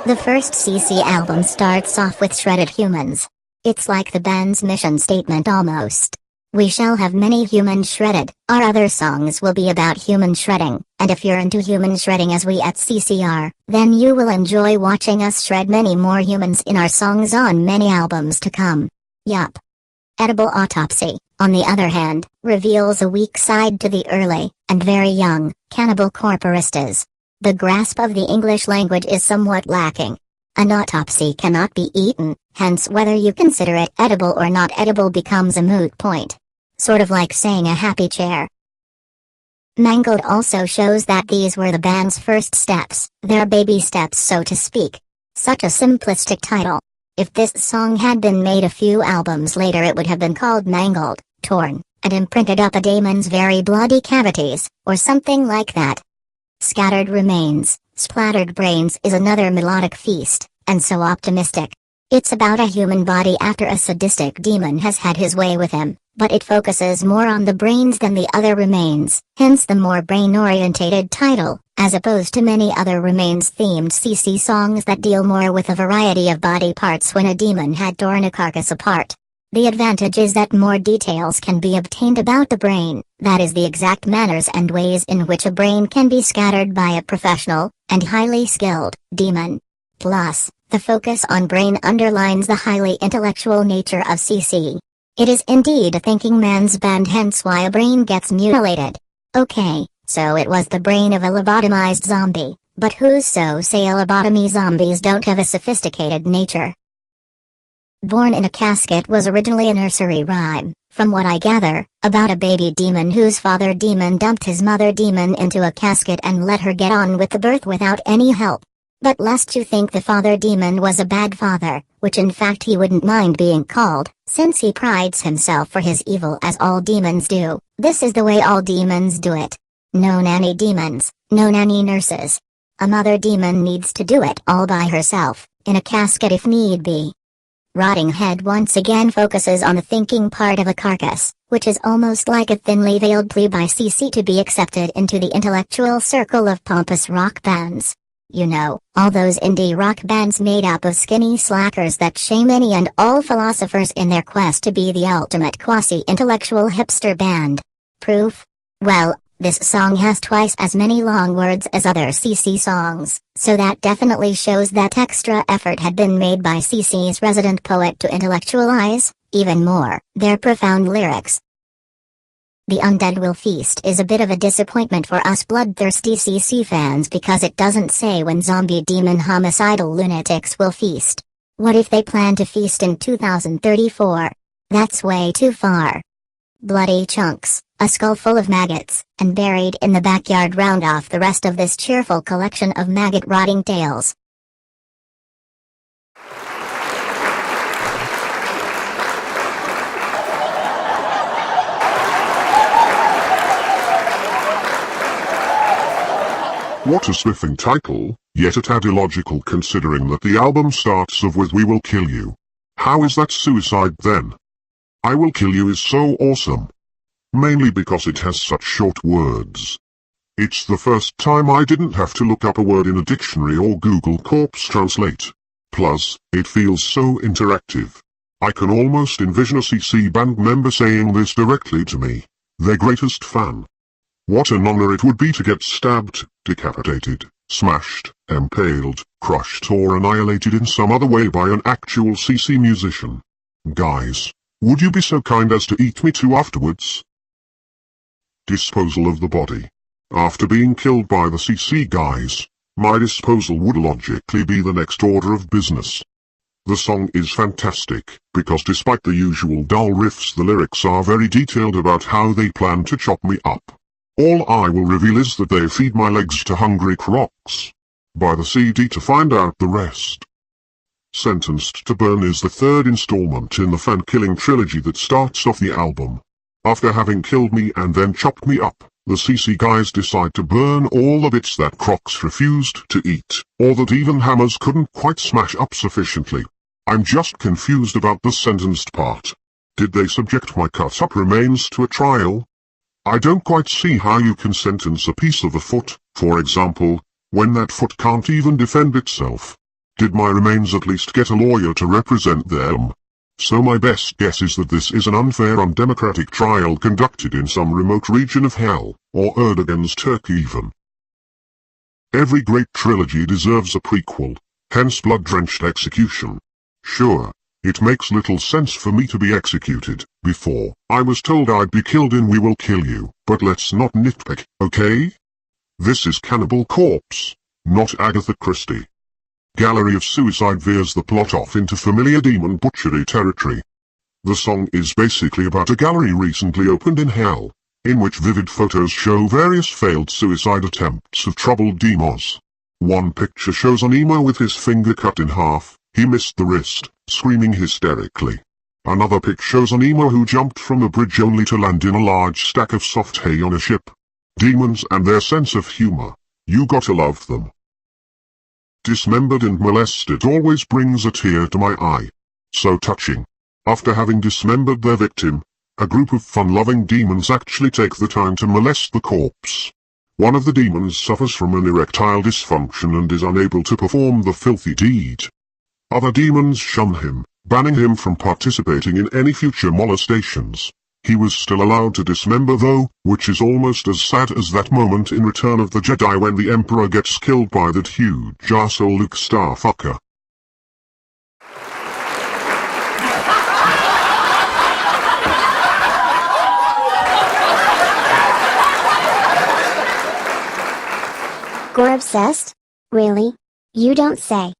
The first CC album starts off with Shredded Humans. It's like the band's mission statement almost. We shall have many humans shredded. Our other songs will be about human shredding, and if you're into human shredding as we at CC are, then you will enjoy watching us shred many more humans in our songs on many albums to come. Yup. Edible Autopsy, on the other hand, reveals a weak side to the early, and very young, Cannibal corporistas. The grasp of the English language is somewhat lacking. An autopsy cannot be eaten, hence whether you consider it edible or not edible becomes a moot point. Sort of like saying a happy chair. Mangled also shows that these were the band's first steps, their baby steps so to speak. Such a simplistic title. If this song had been made a few albums later it would have been called Mangled, Torn, and imprinted up a daemon's very bloody cavities, or something like that. Scattered Remains, Splattered Brains is another melodic feast, and so optimistic. It's about a human body after a sadistic demon has had his way with him, but it focuses more on the brains than the other remains, hence the more brain-orientated title, as opposed to many other Remains-themed CC songs that deal more with a variety of body parts when a demon had torn a carcass apart. The advantage is that more details can be obtained about the brain, that is the exact manners and ways in which a brain can be scattered by a professional, and highly skilled, demon. Plus, the focus on brain underlines the highly intellectual nature of CC. It is indeed a thinking man's band, hence why a brain gets mutilated. Okay, so it was the brain of a lobotomized zombie, but who's so say lobotomy zombies don't have a sophisticated nature? Born in a Casket was originally a nursery rhyme, from what I gather, about a baby demon whose father demon dumped his mother demon into a casket and let her get on with the birth without any help. But lest you think the father demon was a bad father, which in fact he wouldn't mind being called, since he prides himself for his evil as all demons do, this is the way all demons do it. No nanny demons, no nanny nurses. A mother demon needs to do it all by herself, in a casket if need be. Rotting Head once again focuses on the thinking part of a carcass, which is almost like a thinly veiled plea by CC to be accepted into the intellectual circle of pompous rock bands. You know, all those indie rock bands made up of skinny slackers that shame any and all philosophers in their quest to be the ultimate quasi-intellectual hipster band. Proof? Well, this song has twice as many long words as other CC songs, so that definitely shows that extra effort had been made by CC's resident poet to intellectualize, even more, their profound lyrics. The Undead Will Feast is a bit of a disappointment for us bloodthirsty CC fans because it doesn't say when zombie demon homicidal lunatics will feast. What if they plan to feast in 2034? That's way too far. Bloody Chunks, a skull full of maggots, and buried in the backyard round off the rest of this cheerful collection of maggot-rotting tales. What a spiffing title, yet a tad illogical considering that the album starts off with "We Will Kill You." How is that suicide then? "I Will Kill You" is so awesome. Mainly because it has such short words. It's the first time I didn't have to look up a word in a dictionary or Google Corpse Translate. Plus, it feels so interactive. I can almost envision a CC band member saying this directly to me, their greatest fan. What an honor it would be to get stabbed, decapitated, smashed, impaled, crushed or annihilated in some other way by an actual CC musician. Guys, would you be so kind as to eat me too afterwards? Disposal of the body. After being killed by the CC guys, my disposal would logically be the next order of business. The song is fantastic, because despite the usual dull riffs the lyrics are very detailed about how they plan to chop me up. All I will reveal is that they feed my legs to hungry crocs. Buy the CD to find out the rest. Sentenced to Burn is the third installment in the fan-killing trilogy that starts off the album. After having killed me and then chopped me up, the CC guys decide to burn all the bits that crocs refused to eat, or that even hammers couldn't quite smash up sufficiently. I'm just confused about the sentenced part. Did they subject my cut-up remains to a trial? I don't quite see how you can sentence a piece of a foot, for example, when that foot can't even defend itself. Did my remains at least get a lawyer to represent them? So my best guess is that this is an unfair, undemocratic trial conducted in some remote region of hell, or Erdogan's Turkey even. Every great trilogy deserves a prequel, hence blood-drenched execution. Sure, it makes little sense for me to be executed. Before, I was told I'd be killed in We Will Kill You, but let's not nitpick, okay? This is Cannibal Corpse, not Agatha Christie. Gallery of Suicide veers the plot off into familiar demon butchery territory. The song is basically about a gallery recently opened in hell, in which vivid photos show various failed suicide attempts of troubled demons. One picture shows an emo with his finger cut in half, he missed the wrist, screaming hysterically. Another pic shows an emo who jumped from a bridge only to land in a large stack of soft hay on a ship. Demons and their sense of humor. You gotta love them. Dismembered and molested always brings a tear to my eye. So touching. After having dismembered their victim, a group of fun-loving demons actually take the time to molest the corpse. One of the demons suffers from an erectile dysfunction and is unable to perform the filthy deed. Other demons shun him, banning him from participating in any future molestations. He was still allowed to dismember though, which is almost as sad as that moment in Return of the Jedi when the Emperor gets killed by that huge arsehole Luke Starfucker. Gore obsessed? Really? You don't say.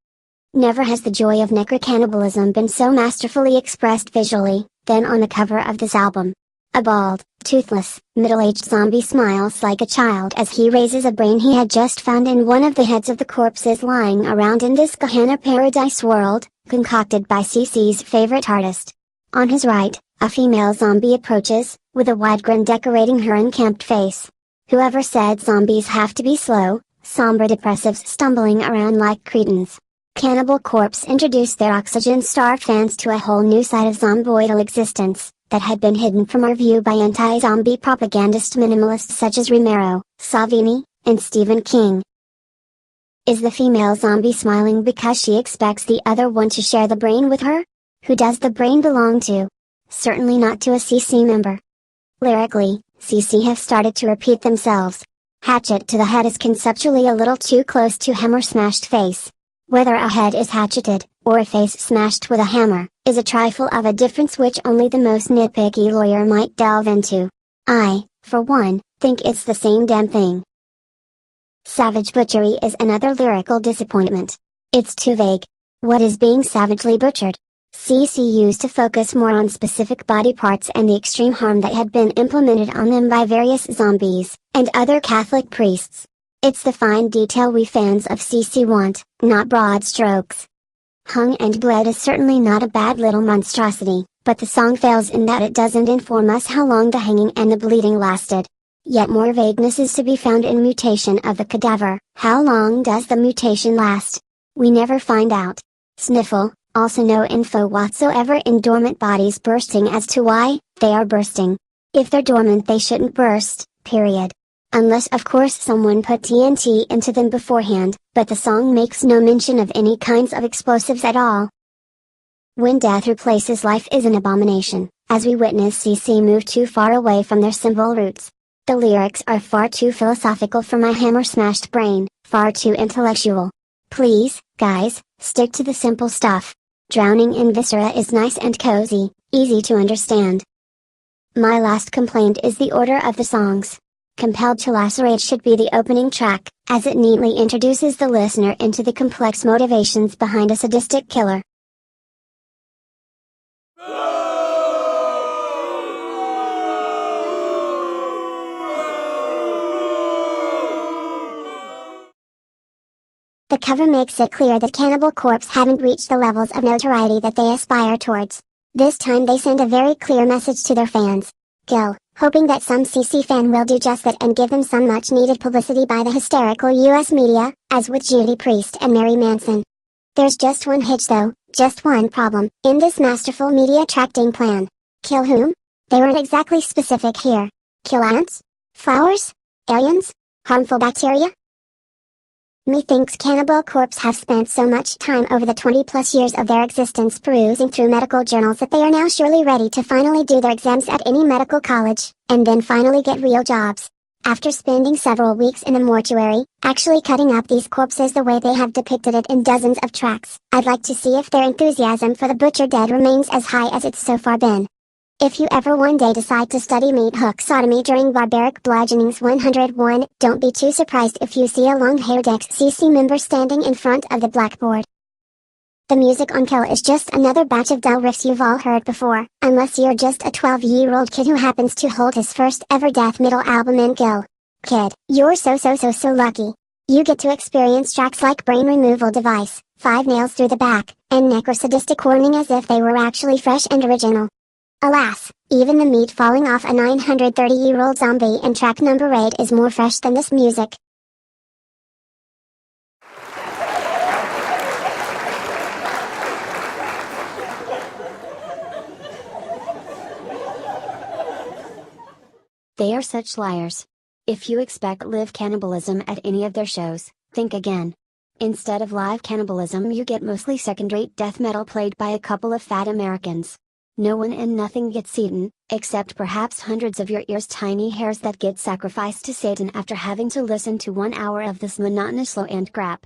Never has the joy of necrocannibalism been so masterfully expressed visually, than on the cover of this album. A bald, toothless, middle-aged zombie smiles like a child as he raises a brain he had just found in one of the heads of the corpses lying around in this Gehenna paradise world, concocted by CC's favorite artist. On his right, a female zombie approaches, with a wide grin decorating her unkempt face. Whoever said zombies have to be slow, somber depressives stumbling around like cretins? Cannibal Corpse introduced their oxygen-starved fans to a whole new side of zomboidal existence, that had been hidden from our view by anti-zombie propagandist minimalists such as Romero, Salvini, and Stephen King. Is the female zombie smiling because she expects the other one to share the brain with her? Who does the brain belong to? Certainly not to a CC member. Lyrically, CC have started to repeat themselves. Hatchet to the head is conceptually a little too close to hammer smashed face. Whether a head is hatcheted, or a face smashed with a hammer, is a trifle of a difference which only the most nitpicky lawyer might delve into. I, for one, think it's the same damn thing. Savage butchery is another lyrical disappointment. It's too vague. What is being savagely butchered? CC used to focus more on specific body parts and the extreme harm that had been implemented on them by various zombies, and other Catholic priests. It's the fine detail we fans of CC want, not broad strokes. Hung and bled is certainly not a bad little monstrosity, but the song fails in that it doesn't inform us how long the hanging and the bleeding lasted. Yet more vagueness is to be found in mutation of the cadaver. How long does the mutation last? We never find out. Sniffle, also no info whatsoever in dormant bodies bursting as to why they are bursting. If they're dormant they shouldn't burst, period. Unless of course someone put TNT into them beforehand, but the song makes no mention of any kinds of explosives at all. When death replaces life is an abomination, as we witness CC move too far away from their symbol roots. The lyrics are far too philosophical for my hammer-smashed brain, far too intellectual. Please, guys, stick to the simple stuff. Drowning in viscera is nice and cozy, easy to understand. My last complaint is the order of the songs. Compelled to Lacerate should be the opening track, as it neatly introduces the listener into the complex motivations behind a sadistic killer. The cover makes it clear that Cannibal Corpse haven't reached the levels of notoriety that they aspire towards. This time they send a very clear message to their fans. Gil, hoping that some CC fan will do just that and give them some much needed publicity by the hysterical US media, as with Judy Priest and Mary Manson. There's just one hitch though, just one problem, in this masterful media attracting plan. Kill whom? They weren't exactly specific here. Kill ants? Flowers? Aliens? Harmful bacteria? Methinks Cannibal Corpse have spent so much time over the 20+ years of their existence perusing through medical journals that they are now surely ready to finally do their exams at any medical college, and then finally get real jobs. After spending several weeks in the mortuary, actually cutting up these corpses the way they have depicted it in dozens of tracks, I'd like to see if their enthusiasm for the butchered dead remains as high as it's so far been. If you ever one day decide to study meat hook sodomy during Barbaric Bludgeonings 101, don't be too surprised if you see a long-haired ex-CC member standing in front of the blackboard. The music on Kill is just another batch of dull riffs you've all heard before, unless you're just a 12-year-old kid who happens to hold his first ever death metal album in Kill. Kid, you're so lucky. You get to experience tracks like Brain Removal Device, 5 Nails Through the Back, and Necrosadistic Warning as if they were actually fresh and original. Alas, even the meat falling off a 930-year-old zombie in track number 8 is more fresh than this music. They are such liars. If you expect live cannibalism at any of their shows, think again. Instead of live cannibalism, you get mostly second-rate death metal played by a couple of fat Americans. No one and nothing gets eaten, except perhaps hundreds of your ears' tiny hairs that get sacrificed to Satan after having to listen to 1 hour of this monotonous low-end crap.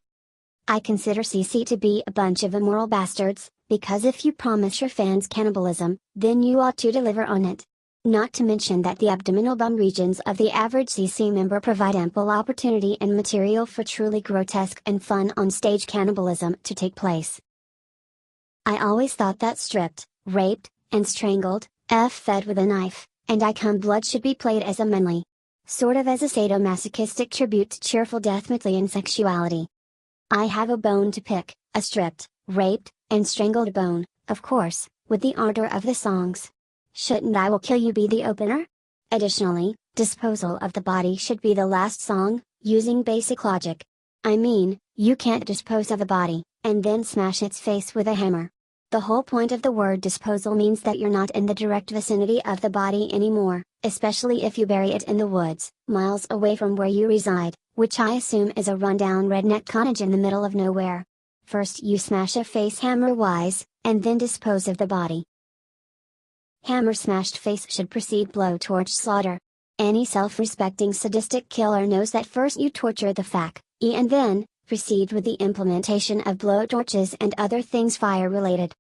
I consider CC to be a bunch of immoral bastards, because if you promise your fans cannibalism, then you ought to deliver on it. Not to mention that the abdominal bum regions of the average CC member provide ample opportunity and material for truly grotesque and fun on-stage cannibalism to take place. I always thought that stripped, raped, and strangled, fed with a knife, and I-cum blood should be played as a manly. Sort of as a sadomasochistic tribute to cheerful death Metlian sexuality. I have a bone to pick, a stripped, raped, and strangled bone, of course, with the ardor of the songs. Shouldn't I Will Kill You be the opener? Additionally, disposal of the body should be the last song, using basic logic. I mean, you can't dispose of a body, and then smash its face with a hammer. The whole point of the word disposal means that you're not in the direct vicinity of the body anymore, especially if you bury it in the woods, miles away from where you reside, which I assume is a rundown redneck cottage in the middle of nowhere. First you smash a face hammer-wise, and then dispose of the body. Hammer-smashed face should precede blowtorch slaughter. Any self-respecting sadistic killer knows that first you torture the fac, and then, proceed with the implementation of blowtorches and other things fire-related.